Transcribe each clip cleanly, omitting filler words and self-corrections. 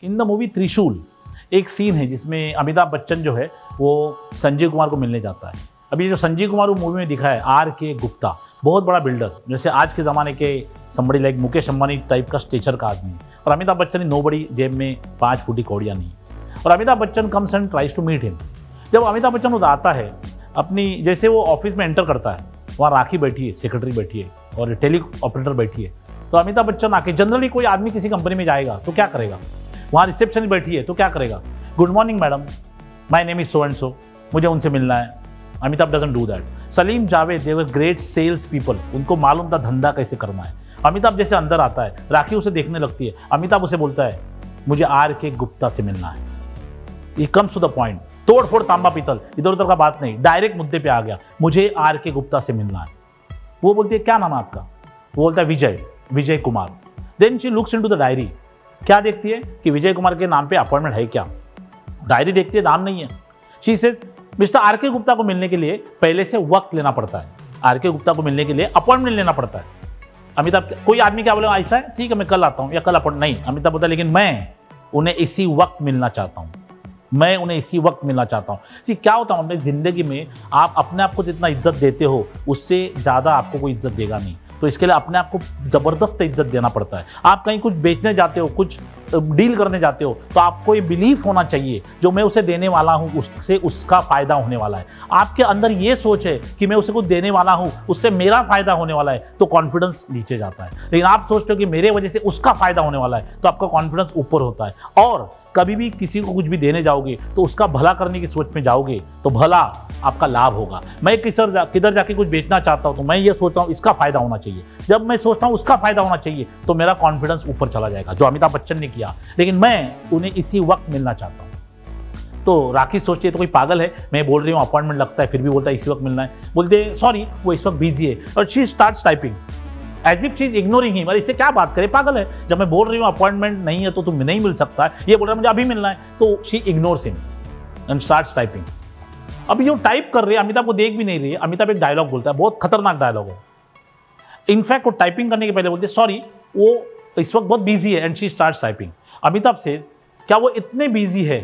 In the movie त्रिशूल एक scene है जिसमें अमिताभ बच्चन जो है वो संजीव कुमार को मिलने जाता है। अभी जो संजीव कुमार वो मूवी में दिखा है आर के गुप्ता, बहुत बड़ा बिल्डर, जैसे आज के ज़माने के समबड़ी लाइक मुकेश अंबानी टाइप का स्टेचर का आदमी, और अमिताभ बच्चन ने नोबड़ी, जेब में 5 फूटी कौड़ियाँ नहीं। और Amitabh Bachchan comes and tries to meet him. जब अमिताभ बच्चन उधर आता है अपनी, जैसे वो ऑफिस में एंटर करता है, वहाँ राखी बैठी है, सेक्रेटरी बैठी है और टेली ऑपरेटर बैठी है। तो अमिताभ बच्चन आके, जनरली कोई आदमी किसी कंपनी में जाएगा तो क्या करेगा, वहाँ रिसेप्शन बैठी है तो क्या करेगा, good morning madam, my name is so and so, मुझे उनसे मिलना है। Amitabh doesn't do that. Salim Javed, they were great sales people, उनको मालूम था धंधा कैसे करना है। अमिताभ जैसे अंदर आता है, राखी उसे देखने लगती है, अमिताभ उसे बोलता है मुझे आर के गुप्ता से मिलना है। ये कम्स टू द पॉइंट, तोड़ फोड़ तांबा पीतल, इधर उधर का बात नहीं, डायरेक्ट मुद्दे पे आ गया, मुझे आर के गुप्ता से मिलना है। वो बोलती है क्या नाम है आपका, वो बोलता है Vijay Kumar. Then she looks into the diary, क्या देखती है कि विजय कुमार के नाम पे अपॉइंटमेंट है क्या, डायरी देखती है, नाम नहीं है। शी सेड मिस्टर आर के गुप्ता को मिलने के लिए पहले से वक्त लेना पड़ता है, आर के गुप्ता को मिलने के लिए अपॉइंटमेंट लेना पड़ता है। अमिताभ, कोई आदमी क्या बोलेगा, ऐसा है ठीक है मैं कल आता हूँ या कल अपॉइंट, नहीं, अमिताभ बोलता है लेकिन मैं उन्हें इसी वक्त मिलना चाहता हूँ, मैं उन्हें इसी वक्त मिलना चाहता हूँ। जी क्या होता है अपनी ज़िंदगी में, आप अपने आप को जितना इज्जत देते हो उससे ज़्यादा आपको कोई इज्जत देगा नहीं, तो इसके लिए अपने आप को ज़बरदस्त इज्जत देना पड़ता है। आप कहीं कुछ बेचने जाते हो, कुछ डील करने जाते हो, तो आपको ये बिलीफ होना चाहिए जो मैं उसे देने वाला हूँ उससे उसका फ़ायदा होने वाला है। आपके अंदर ये सोच है कि मैं उसे कुछ देने वाला हूँ, उससे मेरा फ़ायदा होने वाला है, तो कॉन्फिडेंस नीचे जाता है। लेकिन आप सोचते हो कि मेरे वजह से उसका फ़ायदा होने वाला है, तो आपका कॉन्फिडेंस ऊपर होता है। और कभी भी किसी को कुछ भी देने जाओगे तो उसका भला करने की सोच में जाओगे तो भला आपका लाभ होगा। मैं किधर जाके कुछ बेचना चाहता हूँ तो मैं ये सोचता हूँ इसका फायदा होना चाहिए, जब मैं सोचता हूँ उसका फायदा होना चाहिए तो मेरा कॉन्फिडेंस ऊपर चला जाएगा, जो अमिताभ बच्चन ने किया। लेकिन मैं उन्हें इसी वक्त मिलना चाहता हूँ। तो राखी सोचती है तो कोई पागल है, मैं बोल रही हूँ अपॉइंटमेंट लगता है फिर भी बोलता है इसी वक्त मिलना है, बोलते सॉरी वो इस वक्त बिजी है, और she starts typing as if she is ignoring him. इससे क्या बात करे, पागल है, जब मैं बोल रही हूँ अपॉइंटमेंट नहीं है तो तुम नहीं मिल सकता है, ये बोल रहा है मुझे अभी मिलना है, तो she ignores him and starts typing. अभी जो टाइप कर रही है अमिताभ को देख भी नहीं रही है। अमिताभ एक डायलॉग बोलता है, बहुत खतरनाक डायलॉग है। इनफैक्ट वो टाइपिंग करने के पहले बोलते सॉरी वो इस वक्त बहुत बिजी है, and she starts typing. Amitabh से क्या वो इतने बिजी है,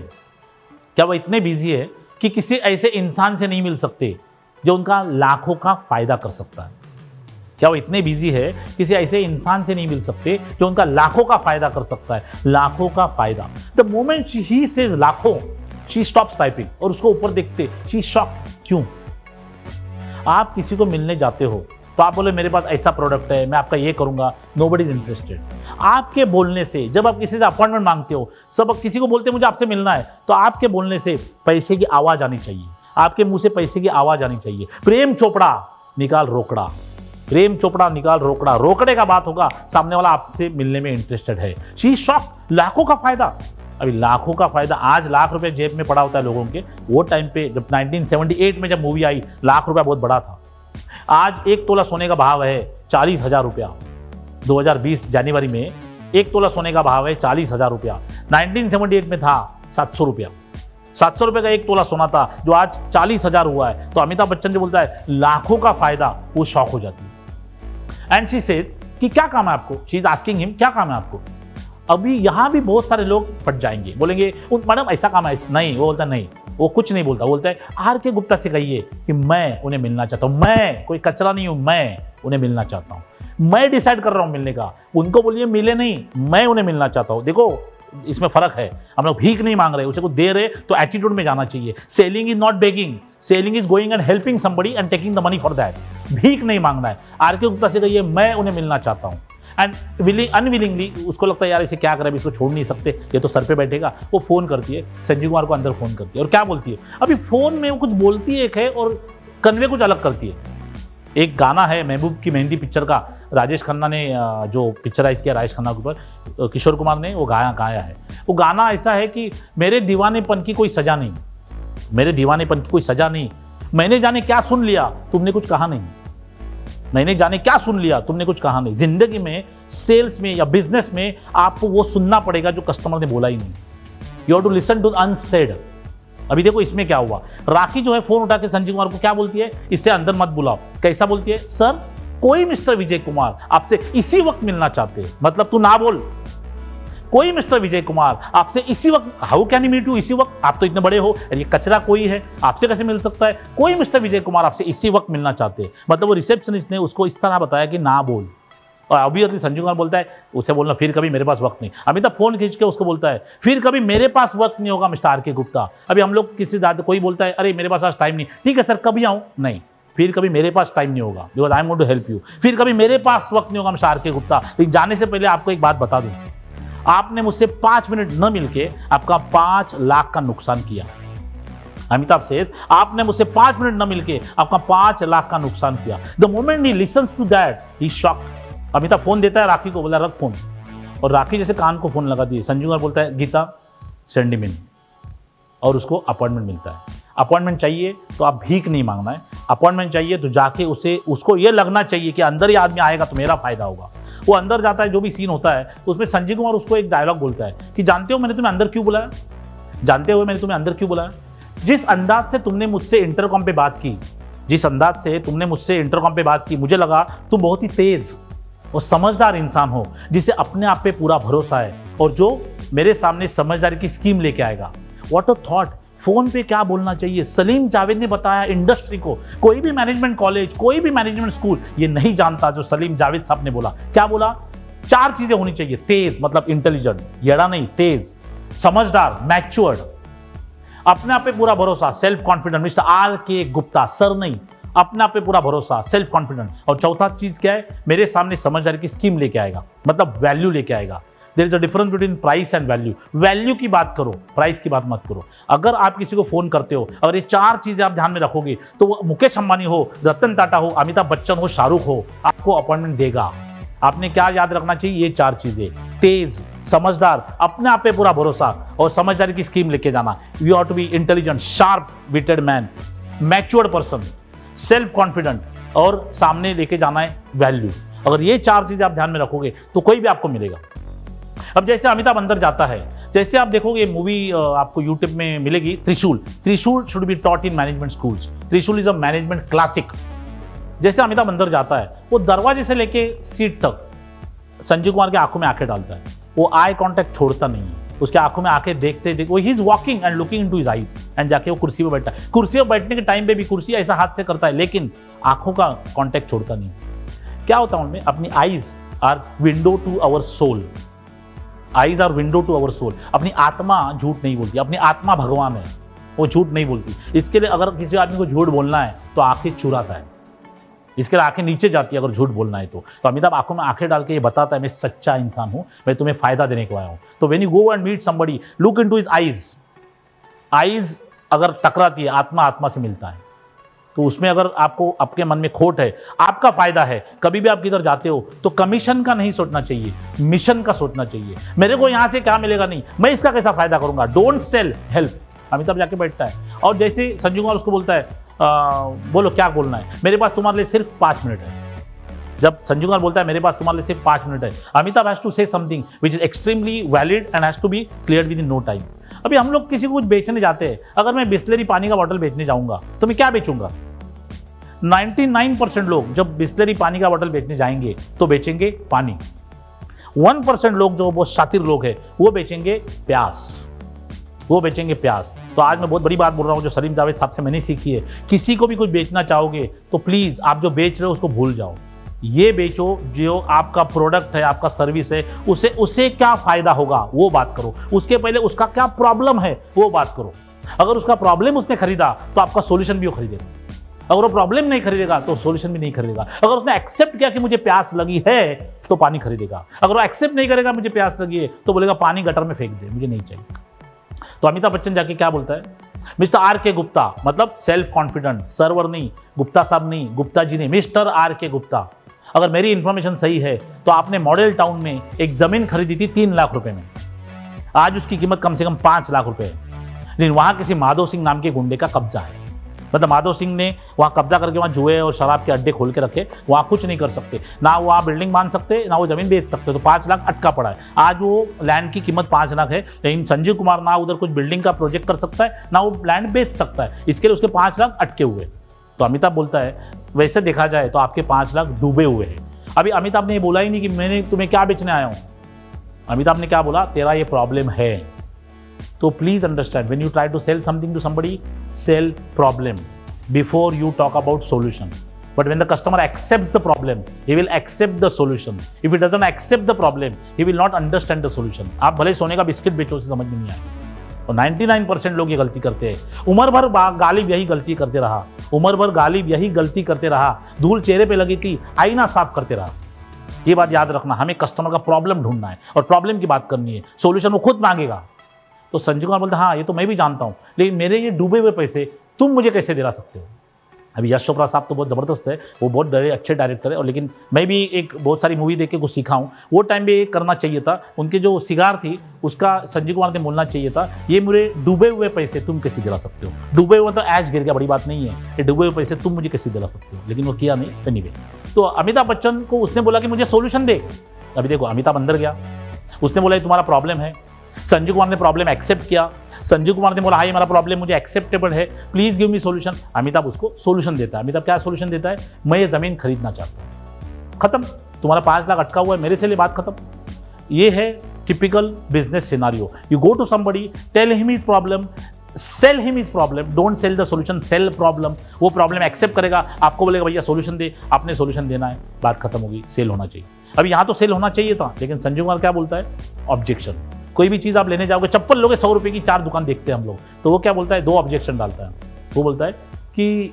क्या वो इतने बिजी है कि किसी ऐसे इंसान से नहीं मिल सकते जो उनका लाखों का फायदा कर सकता है? क्या वो इतने बिजी है किसी ऐसे इंसान से नहीं मिल सकते जो उनका लाखों का फायदा कर सकता है? लाखों का फायदा। द मोमेंट ही सेज लाखों, शी स्टॉप्स टाइपिंग और उसको ऊपर देखते शी शॉक। क्यों? आप किसी को मिलने जाते हो तो आप बोले मेरे पास ऐसा प्रोडक्ट है, मैं आपका ये करूंगा, नोबडी इज इंटरेस्टेड। आपके बोलने से, जब आप किसी से अपॉइंटमेंट मांगते हो, सब किसी को बोलते हैं मुझे आपसे मिलना है, तो आपके बोलने से पैसे की आवाज आनी चाहिए, आपके मुंह से पैसे की आवाज आनी चाहिए। प्रेम चोपड़ा निकाल रोकड़ा, प्रेम चोपड़ा निकाल रोकड़ा, रोकड़े का बात होगा, सामने वाला आपसे मिलने में इंटरेस्टेड है। शी शॉक, लाखों का फायदा। अभी लाखों का फायदा, आज लाख रुपए जेब में पड़ा होता है लोगों के, वो टाइम पे जब 1978 में जब मूवी आई, लाख रुपया बहुत बड़ा था। आज 1 तोला सोने का भाव है 40,000 रुपया। 2020 जनवरी में 1 तोला सोने का भाव है 40,000 रुपया। 1978 में था 700 रुपया। 700 रुपये का 1 तोला सोना था, जो आज 40,000 हुआ है। तो अमिताभ बच्चन जो बोलता है लाखों का फायदा, वो शॉक हो जाती है। एंड शी सेज कि क्या काम है आपको, शी इज आस्किंग हिम क्या काम है आपको। अभी यहाँ भी बहुत सारे लोग फट जाएंगे, बोलेंगे मैडम ऐसा काम है, नहीं। वो बोलता नहीं, वो कुछ नहीं बोलता, बोलता है आर के गुप्ता से कहिए कि मैं उन्हें मिलना चाहता हूँ, मैं कोई कचरा नहीं हूँ, मैं उन्हें मिलना चाहता हूँ, मैं डिसाइड कर रहा हूँ मिलने का। उनको बोलिए मिले नहीं, मैं उन्हें मिलना चाहता हूँ। देखो इसमें फर्क है, हम लोग भीख नहीं मांग रहे, उसे कुछ दे रहे तो एटीट्यूड में जाना चाहिए। Selling is not begging, selling is going and helping somebody and taking the money for that. भीख नहीं मांगना है। आर के गुप्ता से कहिए मैं उन्हें मिलना चाहता हूँ। एंड अनविलिंगली उसको लगता है यार इसे क्या करें, इसको छोड़ नहीं सकते, ये तो सर पे बैठेगा। वो फोन करती है, संजीव कुमार को अंदर फोन करती है, और क्या बोलती है, अभी फोन में वो कुछ बोलती है एक है और कन्वे कुछ अलग करती है। एक गाना है महबूब की मेहंदी पिक्चर का, राजेश खन्ना ने जो पिक्चराइज किया राजेश खन्ना के ऊपर, किशोर कुमार ने वो गाया है। वो गाना ऐसा है कि मेरे दीवानेपन की कोई सजा नहीं, मेरे दीवानेपन की कोई सजा नहीं, मैंने जाने क्या सुन लिया तुमने कुछ कहा नहीं, मैंने जाने क्या सुन लिया तुमने कुछ कहा नहीं। जिंदगी में, सेल्स में या बिजनेस में आपको वो सुनना पड़ेगा जो कस्टमर ने बोला ही नहीं। You have to listen to unsaid. अभी देखो इसमें क्या हुआ, राखी जो है फोन उठा के संजीव कुमार को क्या बोलती है, इससे अंदर मत बुलाओ। कैसा बोलती है, सर कोई मिस्टर विजय कुमार आपसे इसी वक्त मिलना चाहते हैं, मतलब तू ना बोल, कोई मिस्टर विजय कुमार आपसे इसी वक्त, how can he meet you इसी वक्त, आप तो इतने बड़े हो, ये कचरा कोई है, आपसे कैसे मिल सकता है? कोई मिस्टर विजय कुमार आपसे इसी वक्त मिलना चाहते हैं। मतलब वो रिसेप्शनिस्ट ने उसको इस तरह बताया कि ना बोल, और ऑब्वियसली संजीव कुमार बोलता है उसे बोलना फिर कभी मेरे पास वक्त नहीं। अमिताभ फोन खींच के उसको बोलता है फिर कभी मेरे पास वक्त नहीं होगा मिस्टर आर के गुप्ता। अभी हम लोग किसी ज्यादा कोई बोलता है अरे मेरे पास आज टाइम नहीं, ठीक है सर कभी आऊँ, नहीं, फिर कभी मेरे पास टाइम नहीं होगा because I am going to help you. फिर कभी मेरे पास वक्त नहीं होगा मिस्टर आर के गुप्ता। लेकिन जाने से पहले आपको एक बात बता दूं, आपने मुझसे 5 मिनट न मिलके आपका 5 लाख का नुकसान किया। अमिताभ सेठ, आपने मुझसे 5 मिनट न मिलके आपका 5 लाख का नुकसान किया। The moment he listens to that he shocked. Amitabh phone देता है राखी को, बोला रख फोन, और राखी जैसे कान को फोन लगा दिए। संजीव कुमार बोलता है गीता सेंड हिम इन, और उसको अपॉइंटमेंट मिलता है। अपॉइंटमेंट चाहिए तो आप भीख नहीं मांगना है, अपॉइंटमेंट चाहिए तो जाके उसको ये लगना चाहिए कि अंदर ही आदमी आएगा तो मेरा फायदा होगा। वो अंदर जाता है, जो भी सीन होता है उसमें संजीव कुमार उसको एक डायलॉग बोलता है कि जानते हो मैंने तुम्हें अंदर क्यों बुलाया, जानते हो मैंने तुम्हें अंदर क्यों बुलाया? जिस अंदाज से तुमने मुझसे इंटरकॉम पे बात की, जिस अंदाज से तुमने मुझसे इंटरकॉम पे बात की, मुझे लगा तुम बहुत ही तेज और समझदार इंसान हो जिसे अपने आप पे पूरा भरोसा है और जो मेरे सामने समझदारी की स्कीम लेके आएगा। What a thought. फोन पे क्या बोलना चाहिए? सलीम जावेद ने बताया इंडस्ट्री को। कोई भी मैनेजमेंट कॉलेज, कोई भी मैनेजमेंट स्कूल ये नहीं जानता जो सलीम जावेद साहब ने बोला। क्या बोला? 4 चीजें होनी चाहिए। तेज मतलब इंटेलिजेंट, येड़ा नहीं, तेज, समझदार, मैच्योर्ड, अपने आप पे पूरा भरोसा, सेल्फ कॉन्फिडेंट। मिस्टर आर के गुप्ता, सर नहीं, अपने आप पे पूरा भरोसा, सेल्फ कॉन्फिडेंट। और चौथा चीज क्या है? मेरे सामने समझदारी की स्कीम लेके आएगा, मतलब वैल्यू लेके आएगा। There is a difference between price and value. Value की बात करो, प्राइस की बात मत करो। अगर आप किसी को फोन करते हो, अगर ये 4 चीजें आप ध्यान में रखोगे तो वो मुकेश अंबानी हो, रतन टाटा हो, अमिताभ बच्चन हो, शाहरुख हो, आपको अपॉइंटमेंट देगा। आपने क्या याद रखना चाहिए? ये 4 चीजें, तेज, समझदार, अपने आप पे पूरा भरोसा और समझदारी की स्कीम लेके जाना। You have to be intelligent, sharp witted man, matured person, self confident, और सामने लेके जाना है वैल्यू। अगर ये 4 चीजें आप ध्यान में रखोगे तो कोई भी आपको मिलेगा। अब जैसे अमिताभ अंदर जाता है, जैसे आप देखोगे मूवी आपको यूट्यूब में मिलेगी, त्रिशूल। त्रिशूल should be taught in management schools. त्रिशूल इज अ मैनेजमेंट क्लासिक। जैसे अमिताभ अंदर जाता है, वो दरवाजे से लेके सीट तक संजीव कुमार की आंखों में आंखें डालता है। वो आई कांटेक्ट छोड़ता नहीं है, उसके आंखों में आंखें देखते देखते वो he is walking and looking into his eyes, and जाके वो कुर्सी पे बैठता है। कुर्सी पे बैठने के टाइम पे भी कुर्सी ऐसा हाथ से करता है, लेकिन आंखों का कांटेक्ट छोड़ता नहीं। क्या होता है उनमें? अपनी eyes are window to our soul. Eyes are window to our soul. अपनी आत्मा झूठ नहीं बोलती, अपनी आत्मा भगवान है, वो झूठ नहीं बोलती। इसके लिए अगर किसी आदमी को झूठ बोलना है तो आंखें चुराता है, इसके लिए आंखें नीचे जाती है अगर झूठ बोलना है तो अमिताभ आंखों में आंखें डाल के ये बताता है मैं सच्चा इंसान हूं, मैं तुम्हें फायदा देने को आया हूं। तो when you go and meet somebody, look into his eyes. Eyes अगर टकराती है, आत्मा आत्मा से मिलता है, तो उसमें अगर आपको आपके मन में खोट है, आपका फायदा है, कभी भी आप किधर जाते हो तो कमीशन का नहीं सोचना चाहिए, मिशन का सोचना चाहिए। मेरे को यहां से क्या मिलेगा नहीं, मैं इसका कैसा फायदा करूंगा। Don't sell, help. अमिताभ जाके बैठता है और जैसे संजीव कुमार उसको बोलता है बोलो क्या बोलना है, मेरे पास तुम्हारे लिए सिर्फ 5 मिनट है। जब संजीव कुमार बोलता है मेरे पास तुम्हारे लिए सिर्फ 5 मिनट है, Amitabh has to say something which is extremely valid and has to be clear within no time. अभी हम लोग किसी को कुछ बेचने जाते हैं, अगर मैं बिस्लरी पानी का बॉटल बेचने जाऊंगा तो मैं क्या बेचूंगा? 99% लोग जब बिस्लरी पानी का बॉटल बेचने जाएंगे तो बेचेंगे पानी। 1% लोग जो बहुत शातिर लोग हैं वो बेचेंगे प्यास, वो बेचेंगे प्यास। तो आज मैं बहुत बड़ी बात बोल रहा हूँ जो सलीम जावेद साहब से मैंने सीखी है। किसी को भी कुछ बेचना चाहोगे तो प्लीज आप जो बेच रहे हो उसको भूल जाओ, ये बेचो जो आपका प्रोडक्ट है, आपका सर्विस है, उसे क्या फायदा होगा वो बात करो। उसके पहले उसका क्या प्रॉब्लम है वो बात करो। अगर उसका प्रॉब्लम उसने खरीदा तो आपका सोल्यूशन भी वो खरीदेगा। अगर वो प्रॉब्लम नहीं खरीदेगा तो सोल्यूशन भी नहीं खरीदेगा। अगर उसने एक्सेप्ट किया कि मुझे प्यास लगी है तो पानी खरीदेगा। अगर वो एक्सेप्ट नहीं करेगा मुझे प्यास लगी है तो बोलेगा पानी गटर में फेंक दे, मुझे नहीं चाहिए। तो अमिताभ बच्चन जाके क्या बोलता है? मिस्टर आर के गुप्ता, मतलब सेल्फ कॉन्फिडेंट, सर्वर नहीं, गुप्ता साहब नहीं, गुप्ता जी नहीं, मिस्टर आर के गुप्ता। अगर मेरी इंफॉर्मेशन सही है तो आपने मॉडल टाउन में एक जमीन खरीदी थी 3 लाख रुपए में, आज उसकी कीमत कम से कम 5 लाख रुपए है। लेकिन वहां किसी माधव सिंह नाम के गुंडे का कब्जा है। मतलब माधव सिंह ने वहाँ कब्जा करके वहाँ जुए और शराब के अड्डे खोल के रखे, वहाँ कुछ नहीं कर सकते, ना वहाँ बिल्डिंग बांध सकते, ना वो जमीन बेच सकते। तो 5 लाख अटका पड़ा है। आज वो लैंड की कीमत 5 लाख है, लेकिन संजीव कुमार ना उधर कुछ बिल्डिंग का प्रोजेक्ट कर सकता है, ना वो लैंड बेच सकता है, इसके लिए उसके 5 लाख अटके हुए। तो अमिताभ बोलता है वैसे देखा जाए तो आपके 5 लाख डूबे हुए हैं। अभी अमिताभ ने ये बोला ही नहीं कि मैंने तुम्हें क्या बेचने आया हूँ। अमिताभ ने क्या बोला, तेरा ये प्रॉब्लम है, तो please understand, when you try to sell something to somebody, sell problem before you talk about solution. But when the customer accepts the problem, he will accept the solution. If he doesn't accept the problem, he will not understand the solution. आप भले सोने का biscuit बेचो, उसे समझ में नहीं आए. और 99% लोग ये गलती करते हैं. उम्र भर गालिब यही गलती करते रहा, उम्र भर गालिब यही गलती करते रहा, धूल चेहरे पे लगी थी, आईना साफ करते रहा. ये बात याद रखना, हमें कस्टमर का प्रॉब्लम ढूंढना है और प्रॉब्लम की बात करनी है, सॉल्यूशन वो खुद मांगेगा. तो संजय कुमार बोलते हाँ ये तो मैं भी जानता हूँ, लेकिन मेरे ये डूबे हुए पैसे तुम मुझे कैसे दिला सकते हो. अभी यश चोपड़ा साहब तो बहुत ज़बरदस्त है, वो बहुत बड़े अच्छे डायरेक्टर है, और लेकिन मैं भी एक बहुत सारी मूवी देख के कुछ सीखा हूँ. वो टाइम पे करना चाहिए था, उनके जो सिगार थी उसका संजय कुमार ने बोलना चाहिए था, ये मेरे डूबे हुए पैसे तुम कैसे दिला सकते हो. डूबे हुए तो ऐश गिर गया, बड़ी बात नहीं है, ये डूबे हुए पैसे तुम मुझे कैसे दिला सकते हो, लेकिन वो किया नहीं. एनीवे, तो अमिताभ बच्चन को उसने बोला कि मुझे सोल्यूशन दे. अभी देखो अमिताभ अंदर गया, उसने बोला ये तुम्हारा प्रॉब्लम है. संजय कुमार ने प्रॉब्लम एक्सेप्ट किया. संजय कुमार ने बोला हाँ ये हमारा प्रॉब्लम मुझे एक्सेप्टेबल है, please give me solution. Amitabh उसको सॉल्यूशन देता है. अमिताभ क्या सॉल्यूशन देता है, मैं ये जमीन खरीदना चाहता हूँ, खत्म, तुम्हारा 5 लाख अटका हुआ है मेरे से ले, बात खत्म. ये है typical business scenario. You go to somebody, tell him his problem, sell him his problem, don't sell the solution, sell problem. वो प्रॉब्लम एक्सेप्ट करेगा, आपको बोलेगा भैया सॉल्यूशन दे, आपने सॉल्यूशन देना है, बात खत्म होगी, सेल होना चाहिए. अभी यहाँ तो सेल होना चाहिए था, लेकिन संजय कुमार क्या बोलता है, ऑब्जेक्शन. कोई भी चीज़ आप लेने जाओगे, चप्पल लोगे 100 रुपये की, 4 दुकान देखते हैं हम लोग, तो वो क्या बोलता है, 2 ऑब्जेक्शन डालता है. वो बोलता है कि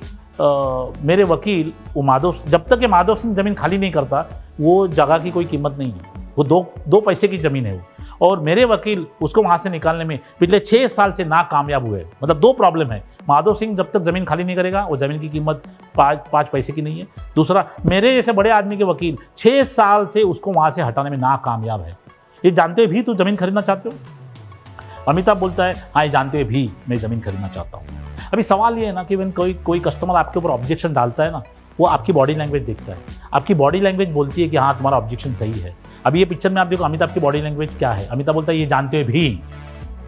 मेरे वकील वो माधव, जब तक ये माधव सिंह ज़मीन खाली नहीं करता वो जगह की कोई कीमत नहीं है, वो दो पैसे की ज़मीन है वो, और मेरे वकील उसको वहाँ से निकालने में पिछले 6 साल से नाकामयाब हुए. मतलब 2 प्रॉब्लम है, माधव सिंह जब तक ज़मीन खाली नहीं करेगा वो ज़मीन की कीमत 5 पैसे की नहीं है. दूसरा, मेरे जैसे बड़े आदमी के वकील 6 साल से उसको वहाँ से हटाने में नाकामयाब है. ये जानते हुए भी तू ज़मीन खरीदना चाहते हो. अमिताभ बोलता है हाँ ये जानते हुए भी मैं ज़मीन खरीदना चाहता हूँ. अभी सवाल ये है ना कि when कोई कस्टमर आपके ऊपर ऑब्जेक्शन डालता है ना, वो आपकी बॉडी लैंग्वेज देखता है. आपकी बॉडी लैंग्वेज बोलती है कि हाँ तुम्हारा ऑब्जेक्शन सही है. अभी ये पिक्चर में आप देखो अमिताभ की बॉडी लैंग्वेज क्या है. अमिताभ बोलता है ये जानते हुए भी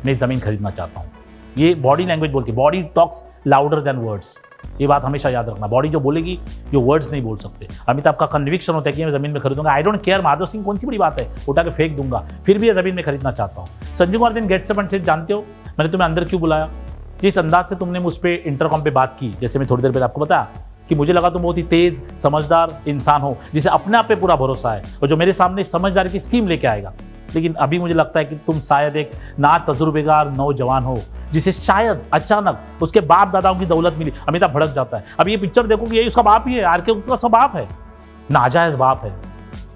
मैं ज़मीन खरीदना चाहता हूँ. ये बॉडी लैंग्वेज बोलती है, body talks louder than words. ये बात हमेशा याद रखना, बॉडी जो बोलेगी जो वर्ड्स नहीं बोल सकते. अमिताभ का कन्विक्शन होता है कि मैं ज़मीन में खरीदूंगा, I don't care Madhav Singh कौन सी बड़ी बात है, उठा के फेंक दूंगा, फिर भी ये ज़मीन में खरीदना चाहता हूँ. संजय कुमार दिन गेट्स अप एंड सेज जानते हो मैंने तुम्हें अंदर क्यों बुलाया, जिस अंदाज से तुमने मुझ पर इंटरकॉम पे बात की, जैसे मैं थोड़ी देर पहले आपको बताया कि मुझे लगा तुम बहुत ही तेज समझदार इंसान हो जिसे अपने आप पे पूरा भरोसा है और जो मेरे सामने समझदारी की स्कीम लेके आएगा. लेकिन अभी मुझे लगता है कि तुम शायद एक ना तजुर्बेकार नौजवान हो जिसे शायद अचानक उसके बाप दादाओं की दौलत मिली. अमिताभ भड़क जाता है. अभी ये पिक्चर देखो कि यही उसका बाप ही है, आर के गुप्ता का बाप है, नाजायज बाप है,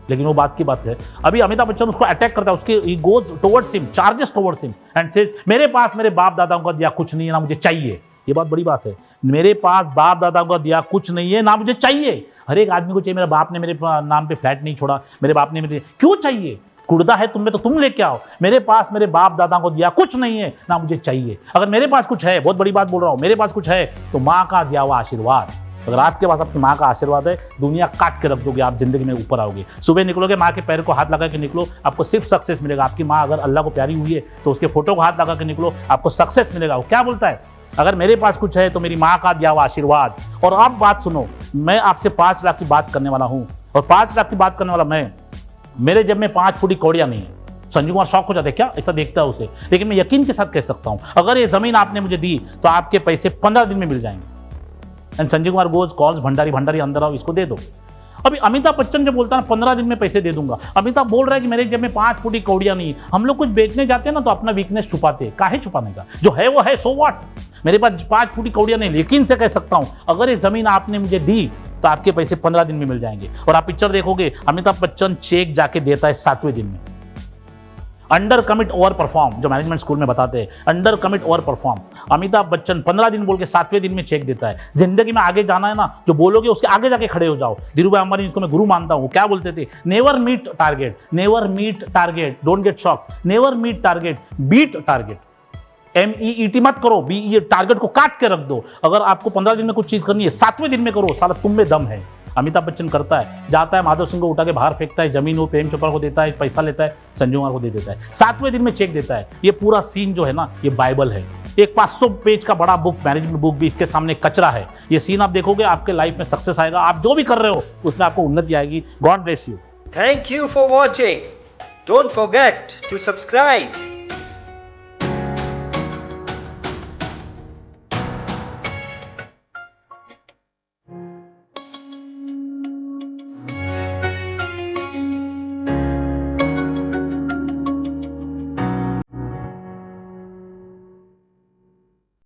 लेकिन वो बात की बात है. अभी अमिताभ बच्चन उसको अटैक करता है, उसके he goes towards him, charges towards him and says मेरे पास मेरे बाप दादाओं का दिया कुछ नहीं है ना मुझे चाहिए. ये बात बड़ी बात है, मेरे पास बाप दादाओं का दिया कुछ नहीं है ना मुझे चाहिए. हर एक आदमी को चाहिए, मेरे बाप ने मेरे नाम पे फ्लैट नहीं छोड़ा, मेरे बाप ने मेरे क्यों चाहिए, कुर्दा है तुम्हें तो तुम लेके आओ. मेरे पास मेरे बाप दादा को दिया कुछ नहीं है ना मुझे चाहिए. अगर मेरे पास कुछ है, बहुत बड़ी बात बोल रहा हूँ, मेरे पास कुछ है तो माँ का दिया हुआ आशीर्वाद. अगर आपके पास आपकी माँ का आशीर्वाद है, दुनिया काट के रख दोगे, आप जिंदगी में ऊपर आओगे. सुबह निकलोगे माँ के पैर को हाथ लगा के निकलो, आपको सिर्फ सक्सेस मिलेगा. आपकी माँ अगर अल्लाह को प्यारी हुई है तो उसके फोटो को हाथ लगा के निकलो, आपको सक्सेस मिलेगा. वो क्या बोलता है, अगर मेरे पास कुछ है तो मेरी माँ का दिया हुआ आशीर्वाद. और आप बात सुनो, मैं आपसे 5 लाख की बात करने वाला हूँ, और 5 लाख की बात करने वाला मैं, मेरे जेब में 5 फुटी कौड़ियाँ नहीं है. संजय कुमार शौक हो जाते क्या, ऐसा देखता है उसे, लेकिन मैं यकीन के साथ कह सकता हूँ अगर ये जमीन आपने मुझे दी तो आपके पैसे 15 दिन में मिल जाएंगे. And Sanjay Kumar goes calls Bhandari अंदर आओ, इसको दे दो. अभी अमिताभ बच्चन जो बोलता है ना 15 दिन में पैसे दे दूंगा, अमिताभ बोल रहा है कि मेरे जेब में 5 फुटी कौड़ियाँ नहीं. हम लोग कुछ बेचने जाते हैं ना तो अपना वीकनेस छुपाते हैं, काहे छुपाने का, जो है वो है, सो व्हाट. मेरे पास 5 फुटी कौड़ियाँ नहीं, यकीन से कह सकता हूँ अगर ये जमीन आपने मुझे दी तो आपके पैसे 15 दिन में मिल जाएंगे. और आप पिक्चर देखोगे अमिताभ बच्चन चेक जाके देता है 7वें दिन में. अंडर कमिट ओवर परफॉर्म, जो मैनेजमेंट स्कूल में बताते हैं, under commit over perform. Amitabh Bachchan 15 दिन बोल के 7वें दिन में चेक देता है. जिंदगी में आगे जाना है ना, जो बोलोगे उसके आगे जाके खड़े हो जाओ. धीरूभाई अंबानी, जिसको मैं गुरु मानता हूँ, क्या बोलते थे, never meet target, never meet target, don't get shock, never meet target, beat target. MEET मत करो, ये टारगेट को काट के रख दो. अगर आपको 15 दिन में कुछ चीज करनी है 7वें दिन में करो, साला तुम में दम है. अमिताभ बच्चन करता है, जाता है माधव सिंह को उठा के बाहर फेंकता है, जमीन वो प्रेम चोपड़ा को देता है, पैसा लेता है, संजय कुमार को दे देता है, 7वें दिन में चेक देता है. ये पूरा सीन जो है ना, ये बाइबल है. एक 500 पेज का बड़ा बुक, मैनेजमेंट बुक भी इसके सामने कचरा है. ये सीन आप देखोगे, आपके लाइफ में सक्सेस आएगा. आप जो भी कर रहे हो उसमें आपको उन्नति आएगी. God bless you. Thank you for watching. Don't forget to subscribe.